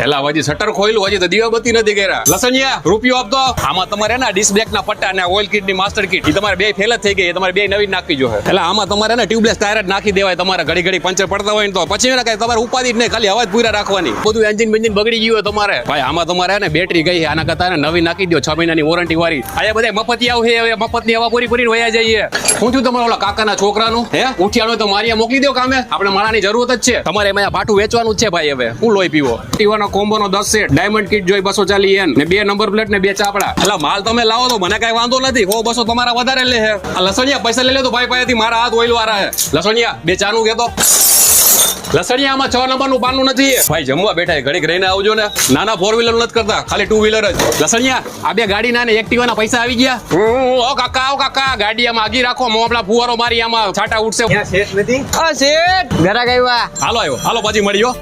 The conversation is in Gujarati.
એલા હજી શટર ખોઈલું, હજી તો દીવાબત્તી નથી કર્યા. લસણિયા રૂપિયો આપતો. આમાં તમારે ને ડિસ્ક બ્રેક ના પટ્ટા ને ઓઇલ કિટ ની માસ્ટર કિટ એ તમારે બે ફેલ જ થઈ ગઈ, તમારે બે નવી નાખી જો. એટલે આમાં તમારે ને ટ્યુબલેસ ટાયર જ નાખી દેવાય. તમારે ઘડી ઘડી પંચર પડતા હોય ને તો પછી ને કઈ તમારે ઉપાધિ જ નહીં, ખાલી અવાજ પૂરા રાખવાની. બધું એન્જિન બેન્જિન બગડી ગયું હોય તમારે ભાઈ, આમાં તમારે ને બેટરી ગઈ, આના કરતા નવી નાખી દો, 6 મહિનાની વોરંટી વાળી. આ બધા મફતી આવશે, હવે મફતની હવા પૂરી કરીને વયા જઈએ. હું છું તમારા ઓલા કાકાના છોકરાનું હે ઉઠિયાનો તો મારિયા મોકલી દો કામે, આપણે માળાની જરૂરત જ છે. તમારે એમાં ભાટું વેચવાનું જ છે ભાઈ. હવે હું લોહી પીવો. ટીવાનો કોમ્બોનો 10 સેટ, ડાયમંડ કિટ જોઈ 240 એન ને 2 નંબર પ્લેટ ને 2 ચાપડા. એટલે માલ તમે લાવો તો મને કઈ વાંધો નથી, 100-200 તમારા વધારે લે છે. આ લસણિયા પૈસા લઈ લે તો ભાઈ પાસેથી, મારા હાથ ઓઇલ વાળા છે. લસણિયા 2 ચાનું કેતો. લસણિયામાં 6 નંબરનું પાનું નથી ભાઈ, જમવા બેઠા ઘડીક રહીને આવજો ને. નાના 4 વ્હીલર નથી કરતા, ખાલી 2 વ્હીલર જ. લસણિયા આ 2 ગાડી ના ને એક્ટિવા ના પૈસા આવી ગયા. ઓ કાકા ગાડી આમાં આગી રાખો, મોબલા ફુવારો મારી આમાં છાટા ઉઠશે. શેઠ નથી. શેઠ ઘરા ગઈ. હાલો પછી મળ્યો.